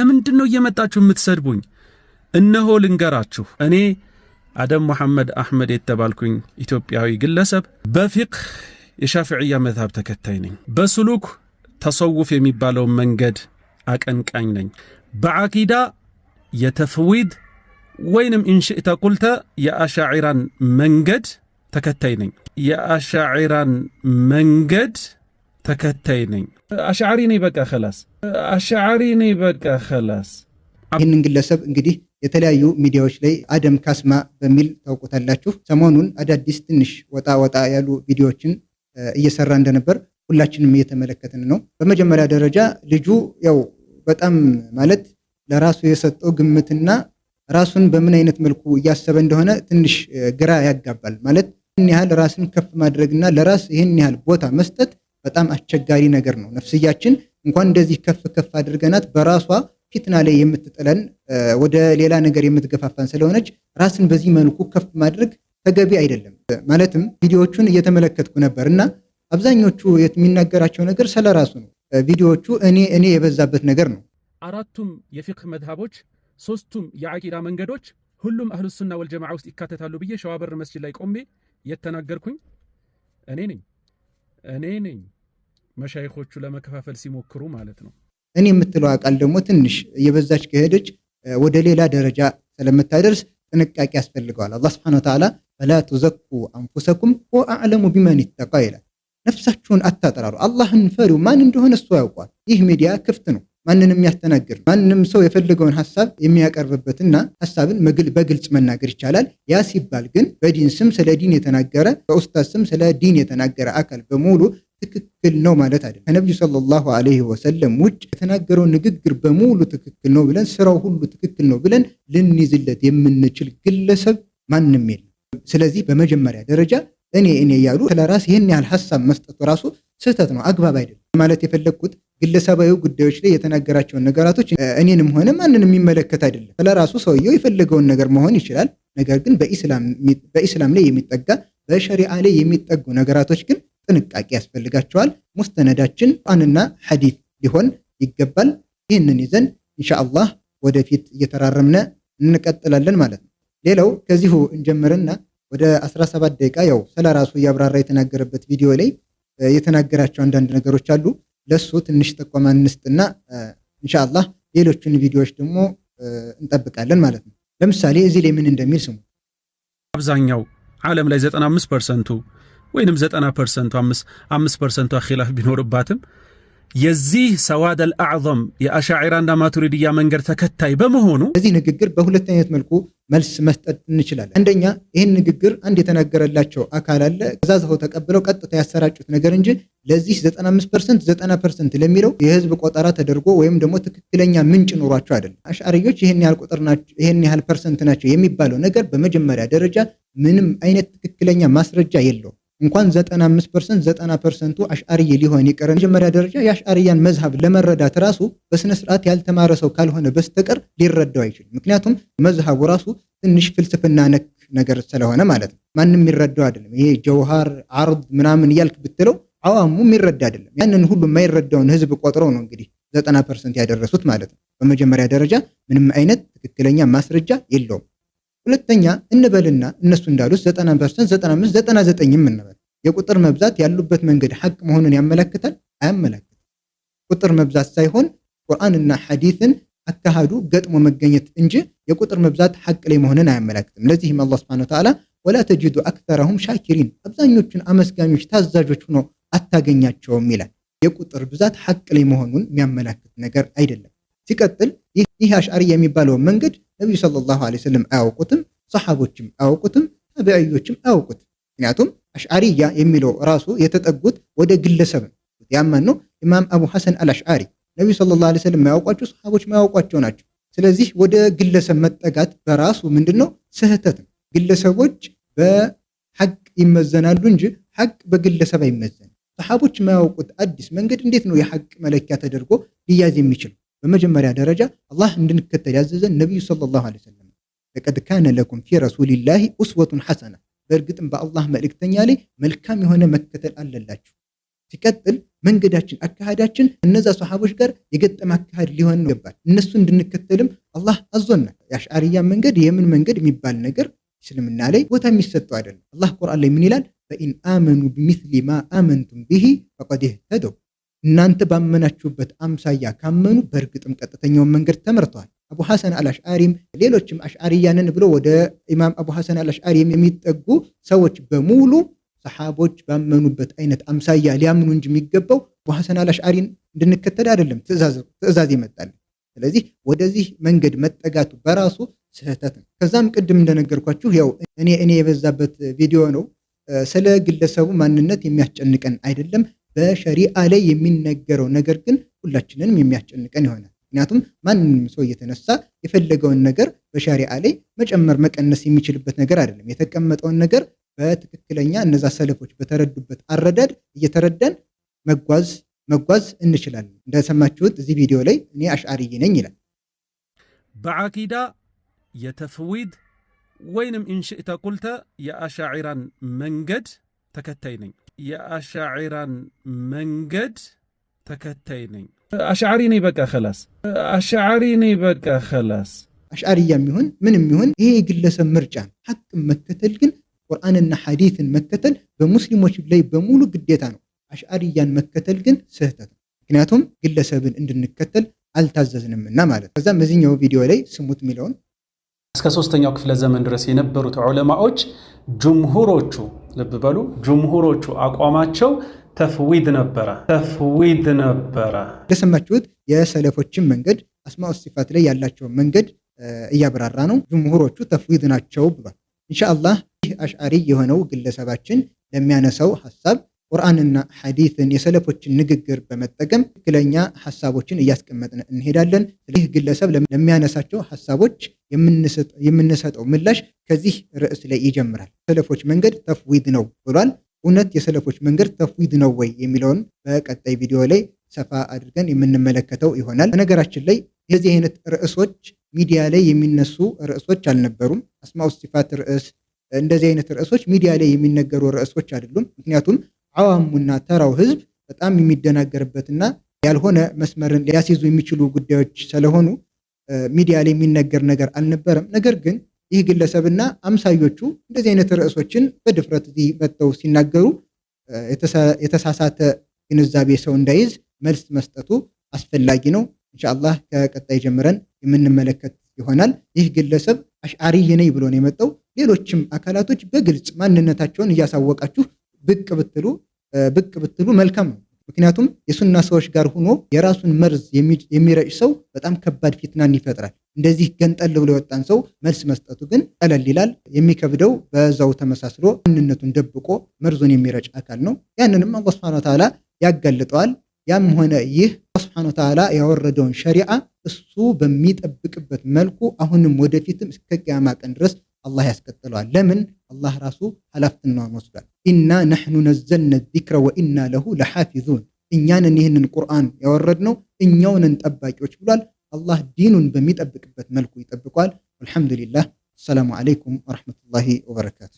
ለምንድነው እየመጣችሁ የምትሰድቡኝ? እነሆ ልንገራችሁ፣ እኔ አደም መሐመድ አህመድ የተባልኩኝ ኢትዮጵያዊ ግለሰብ በፊቅህ የሻፊዕያ መዝሃብ ተከታይ ነኝ። በስሉክ ተሰውፍ የሚባለው መንገድ አቀንቃኝ ነኝ። በዓቂዳ የተፍዊድ ወይንም ኢንሽእተ ቁልተ የአሻዒራን መንገድ ተከታይ ነኝ። የአሻዒራን መንገድ ተከታይ ነኝ። አሻዓሪ ነኝ በቃ خلاص አሻዓሪ ነኝ በቃ خلاص። ይህንን ግለሰብ እንግዲህ የተለያዩ ሚዲያዎች ላይ አደም ካስማ በሚል ታውቁታላችሁ። ሰሞኑን አዳዲስ ትንሽ ወጣ ያሉ ቪዲዮዎችን እየሰራ እንደነበር ሁላችንም እየተመለከትን ነው። በመጀመሪያ ደረጃ ልጁ ያው በጣም ማለት ለራሱ የሰጠው ግምትና ራሱን በምን አይነት መልኩ እያሰበ እንደሆነ ትንሽ ግራ ያጋባል። ማለት ይህን ያህል ራስን ከፍ ማድረግና ለራስ ይህን ያህል ቦታ መስጠት በጣም አስቸጋሪ ነገር ነው። ነፍስያችን እንኳን እንደዚህ ከፍ አድርገናት በራሷ ፊትና ላይ የምትጥለን ወደ ሌላ ነገር የምትገፋፋን ስለሆነች ራስን በዚህ መልኩ ከፍ ማድረግ ተገቢ አይደለም። ማለትም ቪዲዮዎቹን እየተመለከትኩ ነበርና አብዛኞቹ የሚናገራቸው ነገር ስለራሱ ነው። ቪዲዮዎቹ እኔ የበዛበት ነገር ነው። አራቱም የፊቅህ መዝሃቦች፣ ሶስቱም የዓቂዳ መንገዶች ሁሉም አህሉ ሱና ወልጀማዓ ውስጥ ይካተታሉ ብዬ ሸዋበር መስጂድ ላይ ቆሜ የተናገርኩኝ እኔ ነኝ። መሻይኾቹ ለመከፋፈል ሲሞክሩ ማለት ነው። እኔ የምትለው ቃል ደግሞ ትንሽ የበዛች ከሄደች ወደ ሌላ ደረጃ ስለምታደርስ ጥንቃቄ ያስፈልገዋል። አላህ Subhanahu Wa Ta'ala فلا تزكوا انفسكم واعلم بمن اتقى ይላል። ነፍሳችሁን አታጠራሩ፣ አላህን ፈሩ፣ ማን እንደሆነ እሱ ያውቃል። ይህ ሚዲያ ክፍት ነው፣ ማንንም ያስተናግር፣ ማንንም ሰው የፈለገውን ሐሳብ የሚያቀርብበትና ሐሳብን በግልጽ መናገር ይቻላል። ያ ሲባል ግን በዲን ስም ስለ ዲን የተናገረ በኡስታዝ ስም ስለ ዲን የተናገረ አካል በሙሉ ትክክል ነው ማለት አይደለም። ከነብዩ ሰለላሁ ዐለይሂ ወሰለም ውጭ የተናገረው ንግግር በሙሉ ትክክል ነው ብለን ስራው ሁሉ ትክክል ነው ብለን ልንይዝለት የምንችል ግለሰብ ማንም የለም። ስለዚህ በመጀመሪያ ደረጃ እኔ ያሉ ስለራስ ይሄን ያህል ሐሳብ መስጠቱ ራሱ ስህተት ነው፣ አግባብ አይደለም። ማለት የፈለኩት ግለሰባዊ ጉዳዮች ላይ የተናገራቸውን ነገራቶች እኔንም ሆነ ማንንም የሚመለከት አይደለም። ስለራሱ ሰውየው የፈለገውን ነገር መሆን ይችላል። ነገር ግን በኢስላም ላይ የሚጠጋ በሸሪዓ ላይ የሚጠጉ ነገራቶች ግን ጥንቃቄ ያስፈልጋቸዋል። ሙስተነዳችን ቁርአንና ሐዲስ ሊሆን ይገባል። ይህንን ይዘን ኢንሻአላህ ወደፊት እየተራረምነ እንቀጥላለን ማለት ነው። ሌላው ከዚሁ እንጀምርና ወደ 17 ደቂቃ ያው ስለራሱ ያብራራ የተናገረበት ቪዲዮ ላይ የተናገራቸው አንዳንድ ነገሮች አሉ። ለሱ ትንሽ ጠቆማ እንስጥና ኢንሻአላህ ሌሎችን ቪዲዮዎች ደግሞ እንጠብቃለን ማለት ነው። ለምሳሌ እዚህ ላይ ምን እንደሚል ስሙ። አብዛኛው ዓለም ላይ 95% ወይንም 90% 5% ኺላፍ ቢኖርባትም የዚህ ሰዋድ አልአዕዘም የአሻዒራና ማቱሪዲያ መንገድ ተከታይ በመሆኑ እዚህ ንግግር በሁለት አይነት መልኩ መልስ መስጠት እንችላለን። አንደኛ ይህን ንግግር አንድ የተናገረላቸው አካል አለ፣ ከዛው ተቀብለው ቀጥታ ያሰራጩት ነገር እንጂ ለዚህ 95% 90% ለሚለው የህዝብ ቆጠራ ተደርጎ ወይም ደግሞ ትክክለኛ ምንጭ ኖሯቸው አይደለም። አሽዓሪዎች ይሄን ያህል ቁጥር ናቸው፣ ይሄን ያህል ፐርሰንት ናቸው የሚባለው ነገር በመጀመሪያ ደረጃ ምንም አይነት ትክክለኛ ማስረጃ የለውም። እንኳን 95% 90% አሽዓሪ ሊሆን ይቀር መጀመሪያ ደረጃ የአሽዓሪያን መዝሃብ ለመረዳት ራሱ በስነ ስርዓት ያልተማረ ሰው ካልሆነ በስተቀር ሊረዳው አይችልም። ምክንያቱም መዝሃቡ ራሱ ትንሽ ፍልስፍና ነክ ነገር ስለሆነ ማለት ነው። ማንም የሚረዳው አይደለም። ይሄ ጀውሃር አርድ ምናምን እያልክ ብትለው አዋሙ የሚረዳ አይደለም። ያንን ሁሉ የማይረዳውን ህዝብ ቆጥረው ነው እንግዲህ 90% ያደረሱት ማለት ነው። በመጀመሪያ ደረጃ ምንም አይነት ትክክለኛ ማስረጃ የለውም። ሁለተኛ እንበልና እነሱ እንዳሉት 90%፣ 95%፣ 99 እንበል። የቁጥር መብዛት ያሉበት መንገድ ሐቅ መሆኑን ያመለክታል? አያመለክትም። ቁጥር መብዛት ሳይሆን ቁርአንና ሐዲስን አካሃዱ ገጥሞ መገኘት እንጂ የቁጥር መብዛት ሐቅ ላይ መሆኑን አያመለክትም። ለዚህም አላህ Subhanahu Wa Ta'ala ወላ ተጅዱ አክተረሁም ሻኪሪን፣ አብዛኞቹን አመስጋኞች ታዛዦች ሆነው አታገኛቸውም ይላል። የቁጥር ብዛት ሐቅ ላይ መሆኑን የሚያመለክት ነገር አይደለም። ሲቀጥል ይህ አሽዓሪ የሚባለው መንገድ ነብዩ ሰለላሁ ዐለይሂ ወሰለም አያውቁትም፣ ሰሐቦችም አያውቁትም፣ ታቢዒዎችም አያውቁትም። ምክንያቱም አሽዓሪያ የሚለው ራሱ የተጠጉት ወደ ግለሰብ ነው። ያማን ነው ኢማም አቡ ሐሰን አልአሽዓሪ ነብዩ ሰለላሁ ዐለይሂ ወሰለም የማያውቋቸው ሰሐቦች የማያውቋቸው ናቸው። ስለዚህ ወደ ግለሰብ መጠጋት በራሱ ምንድነው ስህተት ነው። ግለሰቦች በሐቅ ይመዘናሉ እንጂ ሐቅ በግለሰብ አይመዘንም። ሰሐቦች የማያውቁት አዲስ መንገድ እንዴት ነው የሐቅ መለኪያ ተደርጎ ሊያዝ የሚችል? በመጀመሪያ ደረጃ አላህ እንድንከተል ያዘዘን ነብዩ ሰለላሁ ዐለይሂ ወሰለም ለቀድ ካነ ለኩም ፊ ረሱሊላሂ ኡስወቱን ሐሰና፣ በእርግጥም በአላህ መልእክተኛ ላይ መልካም የሆነ መከተል አለላችሁ። ሲቀጥል መንገዳችን አካሄዳችን እነዛ ሱሐቦች ጋር የገጠመ አካሄድ ሊሆን ነው ይገባል። እነሱ እንድንከተልም አላህ አዞናል። የአሽዓሪያ መንገድ የምን መንገድ የሚባል ነገር እስልምና ላይ ቦታ የሚሰጠው አይደለም። አላህ ቁርአን ላይ ምን ይላል? ፈኢን አመኑ ቢሚስሊ ማ አመንቱም ቢሂ ፈቀድ ኢህተደው፣ እናንተ ባመናችሁበት አምሳያ ካመኑ በእርግጥም ቀጥተኛውን መንገድ ተመርተዋል። አቡ ሐሰን አልአሽዓሪም ሌሎችም አሽዓሪያንን ብሎ ወደ ኢማም አቡ ሐሰን አልአሽዓሪ የሚጠጉ ሰዎች በሙሉ ሰሐቦች ባመኑበት አይነት አምሳያ ሊያምኑ እንጂ የሚገባው አቡ ሐሰን አልአሽዓሪን እንድንከተል አይደለም ትእዛዝ ይመጣል። ስለዚህ ወደዚህ መንገድ መጠጋቱ በራሱ ስህተት ነው። ከዛም ቅድም እንደነገርኳችሁ ያው እኔ የበዛበት ቪዲዮ ነው። ስለ ግለሰቡ ማንነት የሚያስጨንቀን አይደለም። በሸሪዓ ላይ የሚነገረው ነገር ግን ሁላችንንም የሚያስጨንቀን ይሆናል። ምክንያቱም ማንም ሰው እየተነሳ የፈለገውን ነገር በሸሪዓ ላይ መጨመር መቀነስ የሚችልበት ነገር አይደለም። የተቀመጠውን ነገር በትክክለኛ እነዛ ሰለፎች በተረዱበት አረዳድ እየተረዳን መጓዝ እንችላለን። እንደሰማችሁት እዚህ ቪዲዮ ላይ እኔ አሽዓሪይ ነኝ ይላል። በዓቂዳ የተፍዊድ ወይንም ኢንሽእተ ቁልተ የአሻዒራን መንገድ ተከታይ ነኝ። የአሻዒራን መንገድ ተከታይ ነኝ። አሽዓሪ ነኝ በቃ ኸላስ። አሽዓሪ ነኝ በቃ ኸላስ። አሽዓሪያም ይሁን ምንም ይሁን ይሄ የግለሰብ ምርጫ ነው። ሐቅን መከተል ግን ቁርአንና ሐዲስን መከተል በሙስሊሞች ላይ በሙሉ ግዴታ ነው። አሽዓሪያን መከተል ግን ስህተት ነው። ምክንያቱም ግለሰብን እንድንከተል አልታዘዝንምና ማለት። ከዛም እዚህኛው ቪዲዮ ላይ ስሙት የሚለውን እስከ 3ኛው ክፍለ ዘመን ድረስ የነበሩት ዑለማዎች ጅምሁሮቹ፣ ልብ በሉ ጅምሁሮቹ አቋማቸው ተፍዊድ ነበረ። እንደሰማችሁት የሰለፎችን መንገድ አስማኡ ሲፋት ላይ ያላቸው መንገድ እያብራራ ነው። ጅምሁሮቹ ተፍዊድ ናቸው ብሏል። ኢንሻአላህ ይህ አሽዓሪ የሆነው ግለሰባችን ለሚያነሳው ሐሳብ ቁርአንና ሐዲስን የሰለፎችን ንግግር በመጠቀም ትክክለኛ ሐሳቦችን እያስቀመጥን እንሄዳለን። ይህ ግለሰብ ለሚያነሳቸው ሐሳቦች የምንሰጠው ምላሽ ከዚህ ርዕስ ላይ ይጀምራል። ሰለፎች መንገድ ተፍዊድ ነው ብሏል። እውነት የሰለፎች መንገድ ተፍዊድ ነው ወይ የሚለውን በቀጣይ ቪዲዮ ላይ ሰፋ አድርገን የምንመለከተው ይሆናል። በነገራችን ላይ የዚህ አይነት ርዕሶች ሚዲያ ላይ የሚነሱ ርዕሶች አልነበሩም። አስማኡ ሲፋት ርዕስ፣ እንደዚህ አይነት ርዕሶች ሚዲያ ላይ የሚነገሩ ርዕሶች አይደሉም። ምክንያቱም አዋሙና ተራው ህዝብ በጣም የሚደናገርበትና ያልሆነ መስመርን ሊያስይዙ የሚችሉ ጉዳዮች ስለሆኑ ሚዲያ ላይ የሚነገር ነገር አልነበረም። ነገር ግን ይህ ግለሰብና አምሳዮቹ እንደዚህ አይነት ርዕሶችን በድፍረት እዚህ መጥተው ሲናገሩ የተሳሳተ ግንዛቤ ሰው እንዳይዝ መልስ መስጠቱ አስፈላጊ ነው። ኢንሻአላህ ከቀጣይ ጀምረን የምንመለከት ይሆናል። ይህ ግለሰብ አሽዓሪይ ነኝ ብሎ ነው የመጣው። ሌሎችም አካላቶች በግልጽ ማንነታቸውን እያሳወቃችሁ ብቅ ብትሉ መልካም ነው። ምክንያቱም የሱና ሰዎች ጋር ሆኖ የራሱን መርዝ የሚረጭ ሰው በጣም ከባድ ፊትናን ይፈጥራል። እንደዚህ ገንጠል ብሎ የወጣን ሰው መልስ መስጠቱ ግን ቀለል ይላል። የሚከብደው በዛው ተመሳስሎ ማንነቱን ደብቆ መርዙን የሚረጭ አካል ነው። ያንንም አላህ ሱብሓነሁ ወተዓላ ያጋልጠዋል። ያም ሆነ ይህ አላህ ሱብሓነሁ ወተዓላ ያወረደውን ሸሪዓ እሱ በሚጠብቅበት መልኩ አሁንም ወደፊትም እስከ ቂያማ ቀን ድረስ አላህ ያስቀጥለዋል። ለምን? አላህ ራሱ ኃላፊነቱን ወስዷል። ኢና ነሕኑ ነዘልነ ዚክረ ወኢና ለሁ ለሓፊዙን፣ እኛንን ይህንን ቁርአን ያወረድነው እኛውንን ጠባቂዎች ብሏል። አላህ ዲኑን በሚጠብቅበት መልኩ ይጠብቋል። አልሐምዱሊላህ። አሰላሙ ዓለይኩም ወረሕመቱላሂ ወበረካቱ።